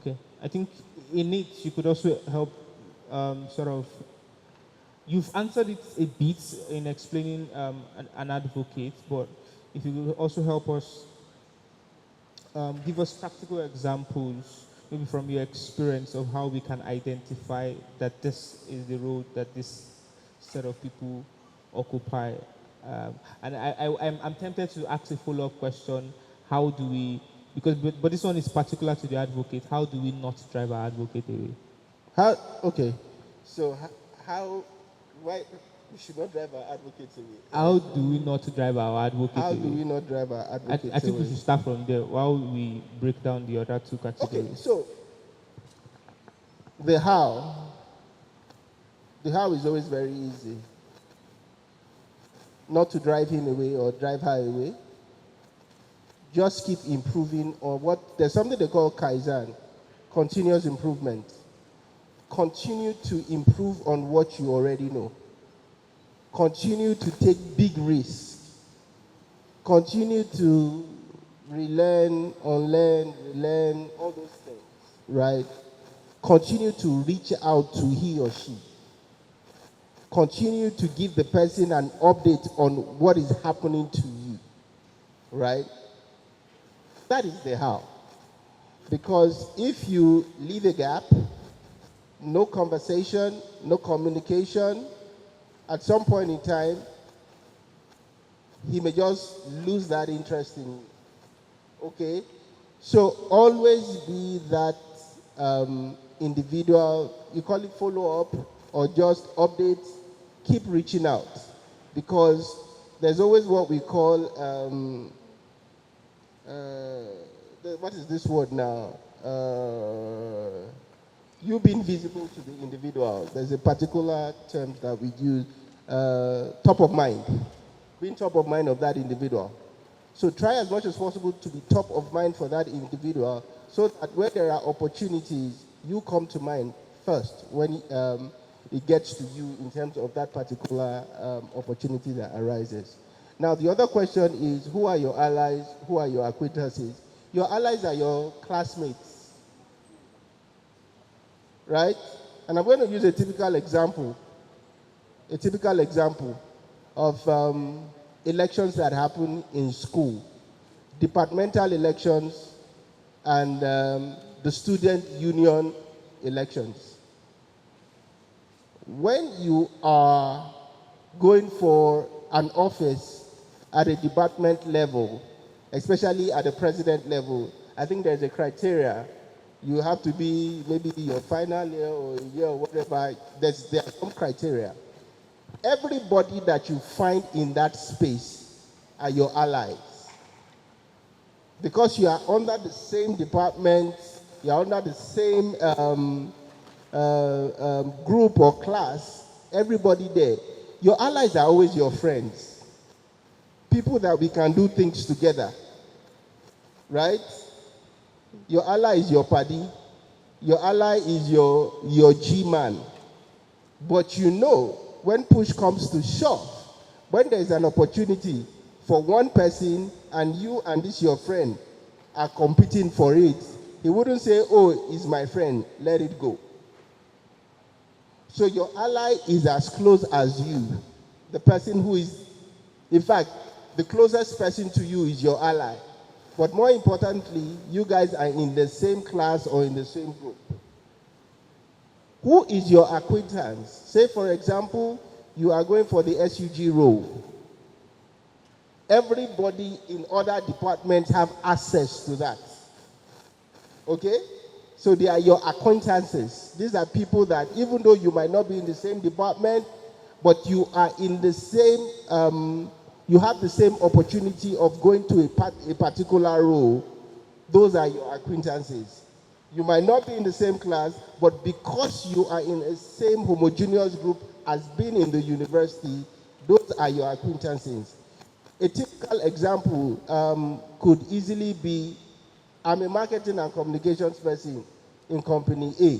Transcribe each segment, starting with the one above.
Okay. I think in it you could also help sort of. You've answered it a bit in explaining an advocate, but if you could also help us give us practical examples, maybe from your experience, of how we can identify that this is the role that this set of people occupy. And I'm tempted to ask a follow-up question: how do we? Because but this one is particular to the advocate. How do we not drive our advocate away? How? Okay. So how? Why we should not drive our advocates away? How do we not drive our advocate How away? do we not drive our advocates I think away? we should start from there while we break down the other two Okay. categories. So the how. The how is always very easy. Not to drive him away or drive her away. Just keep improving on what, there's something they call Kaizen, continuous improvement. Continue to improve on what you already know. Continue to take big risks. Continue to relearn, unlearn, relearn, all those things, right? Continue to reach out to he or she. Continue to give the person an update on what is happening to you, right? That is the how. Because if you leave a gap, no conversation, no communication, at some point in time, he may just lose that interest in you. Okay? So always be that individual, you call it follow-up or just updates, keep reaching out. Because there's always what we call, what is this word now? You being visible to the individual. There's a particular term that we use, top of mind. Being top of mind of that individual. So try as much as possible to be top of mind for that individual so that when there are opportunities, you come to mind first when it gets to you in terms of that particular opportunity that arises. Now, the other question is, who are your allies? Who are your acquaintances? Your allies are your classmates, right? And I'm going to use a typical example of elections that happen in school, departmental elections and the student union elections. When you are going for an office at a department level, especially at the president level, I think there's a criteria. You have to be maybe your final year or year or whatever. There are some criteria. Everybody that you find in that space are your allies. Because you are under the same department, you are under the same group or class, everybody there. Your allies are always your friends. People that we can do things together. Right? Your ally is your paddy. Your ally is your G-man. But you know, when push comes to shove, when there is an opportunity for one person and you and this your friend are competing for it, he wouldn't say, oh, he's my friend, let it go. So your ally is as close as you. The person who is, in fact, the closest person to you is your ally. But more importantly, you guys are in the same class or in the same group. Who is your acquaintance? Say, for example, you are going for the SUG role. Everybody in other departments have access to that. Okay? So they are your acquaintances. These are people that even though you might not be in the same department, but you are in the same, you have the same opportunity of going to a particular role. Those are your acquaintances. You might not be in the same class, but because you are in a same homogeneous group as being in the university, those are your acquaintances. A typical example could easily be, I'm a marketing and communications person in company A.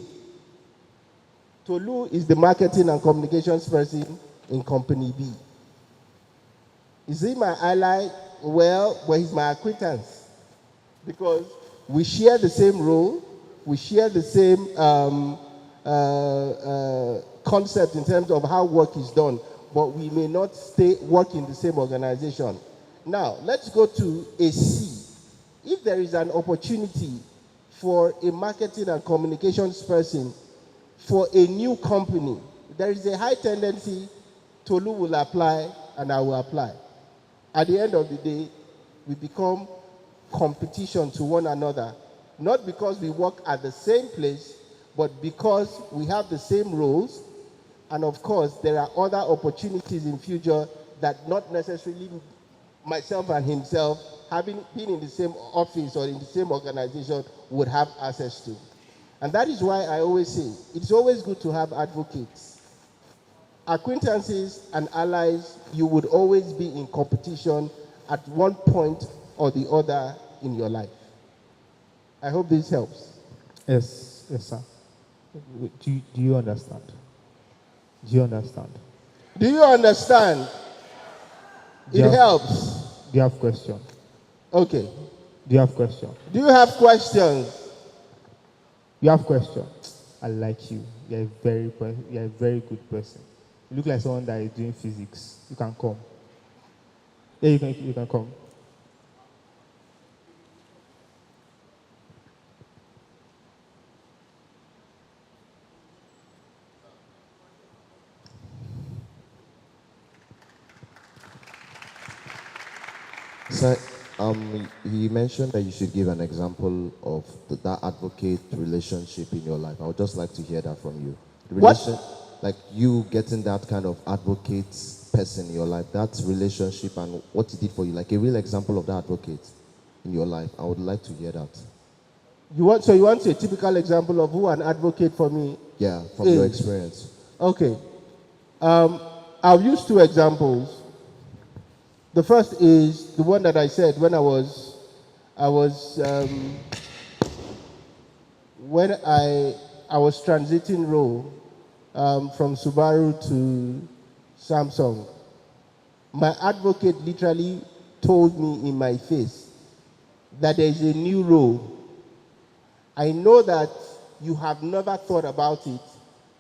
Tolu is the marketing and communications person in company B. Is he my ally? Well, he's my acquaintance. Because we share the same role, we share the same concept in terms of how work is done, but we may not work in the same organization. Now, let's go to a C. If there is an opportunity for a marketing and communications person for a new company, there is a high tendency Tolu will apply and I will apply. At the end of the day, we become competition to one another, not because we work at the same place, but because we have the same roles, and of course, there are other opportunities in future that not necessarily myself and himself, having been in the same office or in the same organization, would have access to. And that is why I always say, it's always good to have advocates. Acquaintances and allies, you would always be in competition at one point or the other in your life. I hope this helps. Yes, sir. Do you understand? Do you understand? Do you understand? It helps. Do you have questions? Okay. Do you have questions? Do you have questions? You have questions? I like you. You're a very good person. You look like someone that is doing physics. You can come. Yeah, you can come. So, he mentioned that you should give an example of that advocate relationship in your life. I would just like to hear that from you. Like you getting that kind of advocate person in your life, that relationship and what he did for you, like a real example of that advocate in your life. I would like to hear that. You want a typical example of who an advocate for me? Yeah, from your experience. Okay. I'll use two examples. The first is the one that I said when I was transiting role from Subaru to Samsung. My advocate literally told me in my face that there is a new role. I know that you have never thought about it,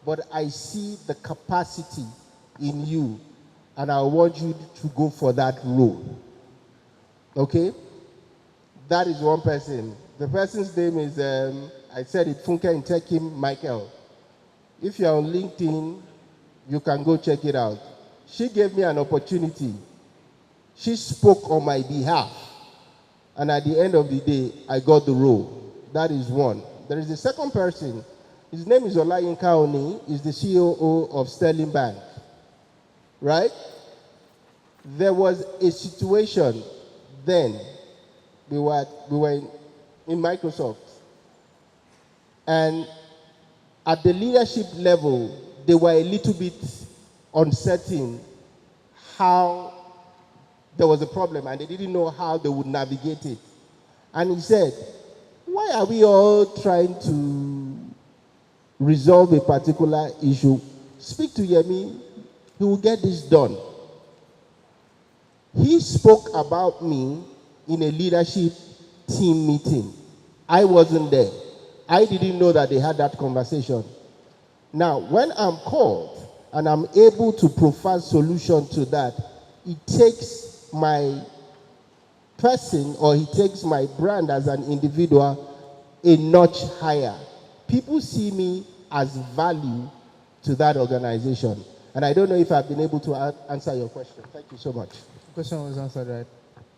but I see the capacity in you, and I want you to go for that role. Okay? That is one person. The person's name is, I said it, Funke Intekim Michael. If you're on LinkedIn, you can go check it out. She gave me an opportunity. She spoke on my behalf. And at the end of the day, I got the role. That is one. There is a second person. His name is Olayinka Oni. He's the COO of Sterling Bank. Right? There was a situation then. We were in Microsoft. And at the leadership level, they were a little bit uncertain how there was a problem and they didn't know how they would navigate it. And he said, why are we all trying to resolve a particular issue? Speak to Yemi, he will get this done. He spoke about me in a leadership team meeting. I wasn't there. I didn't know that they had that conversation. Now, when I'm called and I'm able to provide solution to that, it takes my person or it takes my brand as an individual a notch higher. People see me as value to that organization. And I don't know if I've been able to answer your question. Thank you so much. The question was answered, right?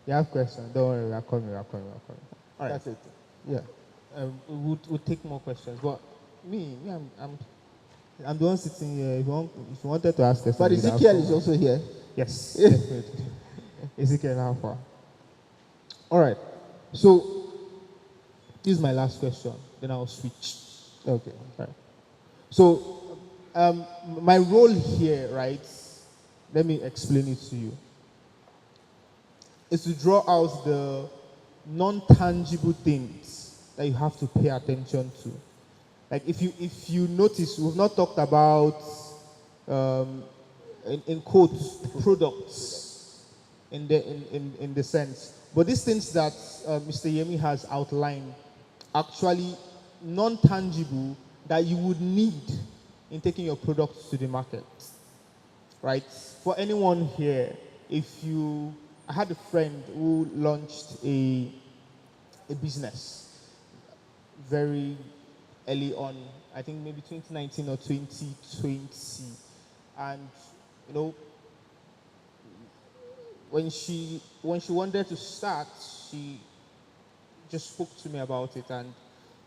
You have questions. Don't worry, we're coming. All right. That's it. Yeah. We'll take more questions. But I'm the one sitting here. If you wanted to ask questions. But Ezekiel is also here. Yes, definitely. Ezekiel, how far? All right. So, this is my last question. Then I'll switch. Okay. All right. So, my role here, right? Let me explain it to you. Is to draw out the non-tangible things that you have to pay attention to. Like if you notice, we've not talked about in quotes products in the sense, but these things that Mr. Yemi has outlined actually non-tangible that you would need in taking your product to the market, right? For anyone here, I had a friend who launched a business very early on, I think maybe 2019 or 2020, and you know, when she wanted to start, she just spoke to me about it, and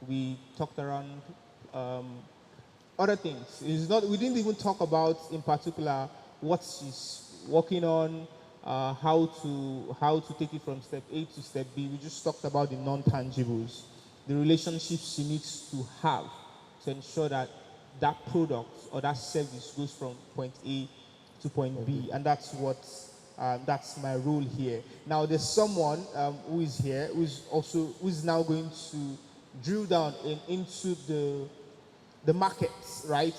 we talked around other things. We didn't even talk about in particular what she's working on, how to take it from step A to step B. We just talked about the non-tangibles, the relationships she needs to have to ensure that that product or that service goes from point A to point B, and that's my role here. Now, there's someone who is here who's now going to drill down into the markets, right?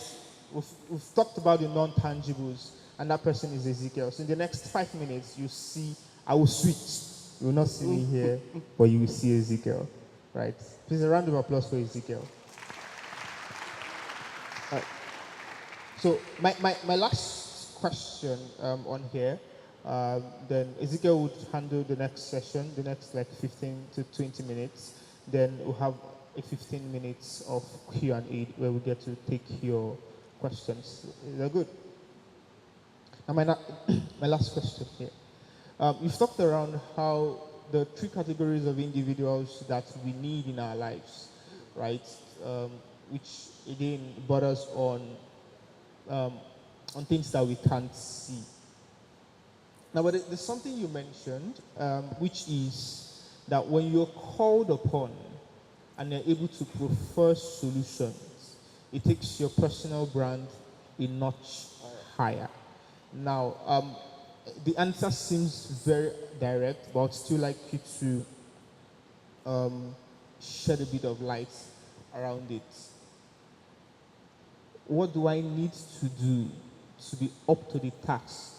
We've talked about the non-tangibles, and that person is Ezekiel. So in the next 5 minutes, you see, I will switch. You will not see me here, but you will see Ezekiel, right? Please, a round of applause for Ezekiel. So my last question on here, then Ezekiel would handle the next session, the next like 15 to 20 minutes. Then we'll have a 15 minutes of Q&A where we get to take your questions. Is that good? Now my last question here. You've talked around how the 3 categories of individuals that we need in our lives, right? Which again borders on things that we can't see. Now, but there's something you mentioned, which is that when you're called upon and you're able to prefer solutions, it takes your personal brand a notch higher. Now, the answer seems very direct, but I'd still like you to shed a bit of light around it. What do I need to do to be up to the task,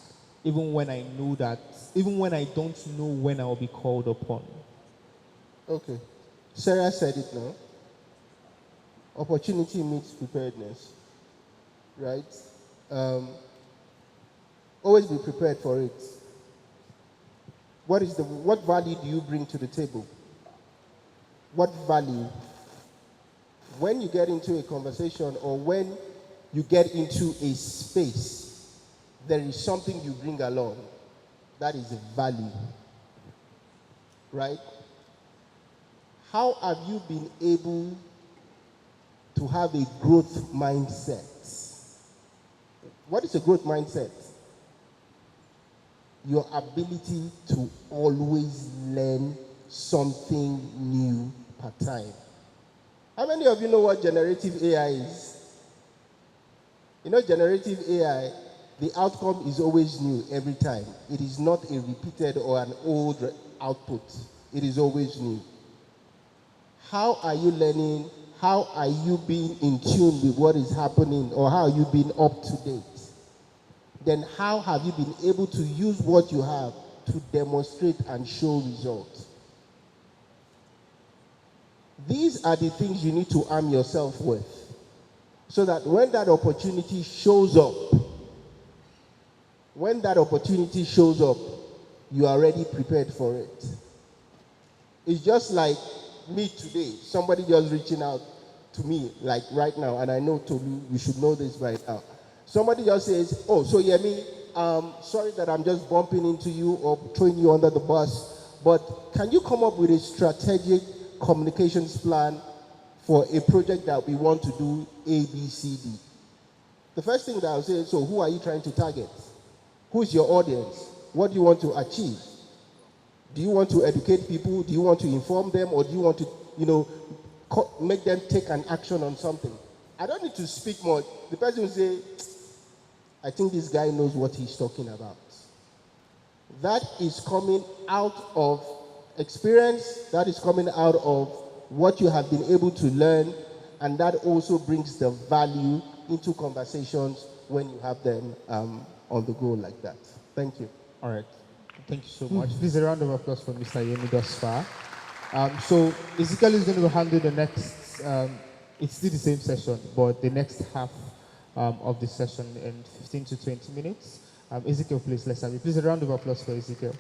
even when I don't know when I'll be called upon? Okay. Sarah said it now. Opportunity meets preparedness, right? Always be prepared for it. What value do you bring to the table? What value? When you get into a conversation or when you get into a space, there is something you bring along. That is a value, right? How have you been able to have a growth mindset? What is a growth mindset? Your ability to always learn something new per time. How many of you know what generative AI is? You know, generative AI, the outcome is always new every time. It is not a repeated or an old output. It is always new. How are you learning? How are you being in tune with what is happening, or how are you being up to date? Then how have you been able to use what you have to demonstrate and show results? These are the things you need to arm yourself with, so that when that opportunity shows up, you are already prepared for it. It's just like me today. Somebody just reaching out to me, like right now, and I know Tolu, you should know this right now. Somebody just says, oh, so Yemi, sorry that I'm just bumping into you or throwing you under the bus, but can you come up with a strategic communications plan for a project that we want to do A, B, C, D? The first thing that I'll say is, so who are you trying to target? Who's your audience? What do you want to achieve? Do you want to educate people? Do you want to inform them? Or do you want to, make them take an action on something? I don't need to speak much. The person will say, I think this guy knows what he's talking about. That is coming out of experience. That is coming out of what you have been able to learn. And that also brings the value into conversations when you have them on the go like that. Thank you. All right. Thank you so much. Please, a round of applause for Mr. Yemi thus far. So Ezekiel is going to handle the next it's still the same session, but the next half of the session in 15 to 20 minutes. Ezekiel, please, let's have you. Please, a round of applause for Ezekiel.